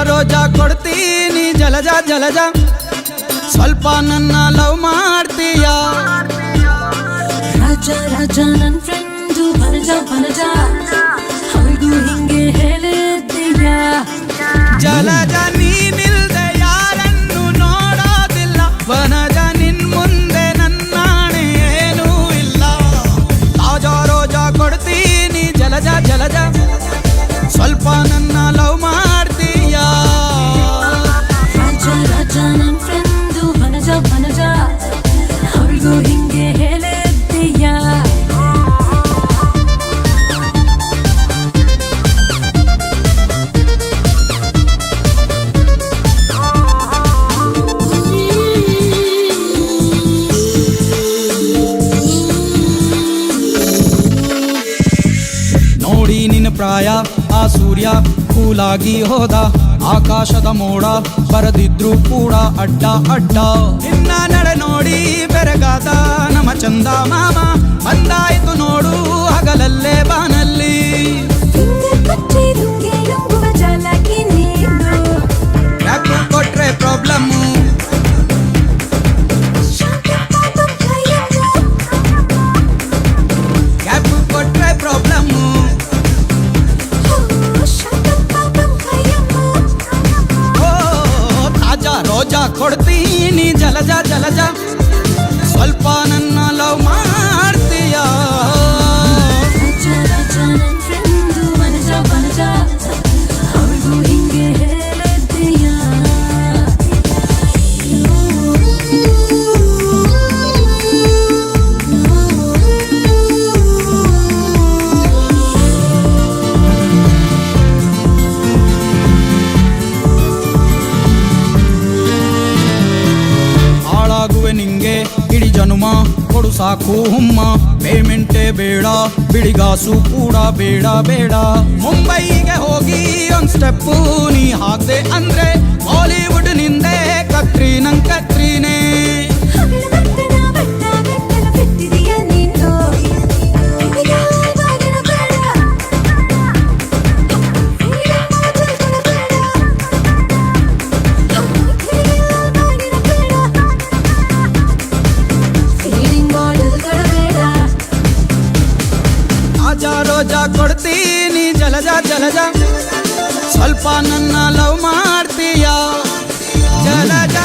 ರೋಜಾ ಕೊಡ್ತೀನಿ ಜಲಜ ಜಲಜ ಸ್ವಲ್ಪ ನನ್ನ ಲವ್ ಮಾಡ್ತೀಯ ರಾಜ ರಾಜ ನನ್ ಫ್ರೆಂಡು ಬನಜ ಬನಜ ಹೌದು ಹಿಂಗೆ ಹೇಳಿದ್ದೀಯ ಜಲಜ ನೀನಿಲ್ದೆ ಯಾರನ್ನು ನೋಡೋದಿಲ್ಲ ವನಜ ನಿನ್ ಮುಂದೆ ನನ್ನಾಣೆ ಏನೂ ಇಲ್ಲ ತಾಜಾ ರೋಜಾ ಕೊಡ್ತೀನಿ ಜಲಜ ಜಲಜ ಸ್ವಲ್ಪ ನನ್ನ ಲವ್ ಮಾಡ್ತೀಯ ರಾಜ ರಾಜ ನನ್ ಫ್ರೆಂಡು ಬನಜ ಬನಜ ಹೌದು ಹಿಂಗೆ ಹೇಳಿದ್ದೀಯ ನೋಡಿ ನಿನ್ನ ಪ್ರಾಯ ಆ ಸೂರ್ಯ ಕೂಲಾಗಿ ಹೋದ ಆಕಾಶದ ಮೋಡ ಬರದಿದ್ರು ಕೂಡ ಅಡ್ಡ ಅಡ್ಡ ನಿನ್ನ ನಡೆ ನೋಡಿ ಬೆರಗಾದ ನಮ್ಮ ಚಂದ ಮಾಮ ಬಂದಾಯ್ತು ನೋಡು ಹಗಲಲ್ಲೇ ಬಾನಲ್ಲಿ ಯಾಕೆ ಕೊಟ್ರೆ ಪ್ರಾಬ್ಲಮ್ಮು ಯಾಕೆ ಕೊಟ್ರೆ ಪ್ರಾಬ್ಲಮ್ಮು ರೋಜಾ ಕೊಡ್ತೀನಿ ಜಲಜ ಜಲಜ ಸ್ವಲ್ಪ ನನ್ನ ಲವ್ ಮಾಡ್ತೀಯ ಹಿಂಗೆ ಹೇಳಿದ್ದೀಯ ನಿಂಗೆ ಇಡೀ ಜನುಮ ಕೊಡು ಸಾಕು ಹುಮ್ಮ ಪೇಮೆಂಟೇ ಬೇಡ ಬಿಡಿಗಾಸು ಕೂಡ ಬೇಡ ಬೇಡ ಮುಂಬೈಗೆ ಹೋಗಿ ಒಂದ್ ಸ್ಟೆಪ್ಪು ನೀ ಹಾಕ್ದೆ ಅಂದ್ರೆ ಬಾಲಿವುಡ್ ನಿಂದೆ ಕತ್ರಿ ನಂಗ್ ಕತ್ರಿನೇ ರೋಜಾ ಕೊಡ್ತೀನಿ ಜಲಜ ಜಲಜ ಸ್ವಲ್ಪ ನನ್ನ ಲವ್ ಮಾಡ್ತೀಯ ಜಲಜ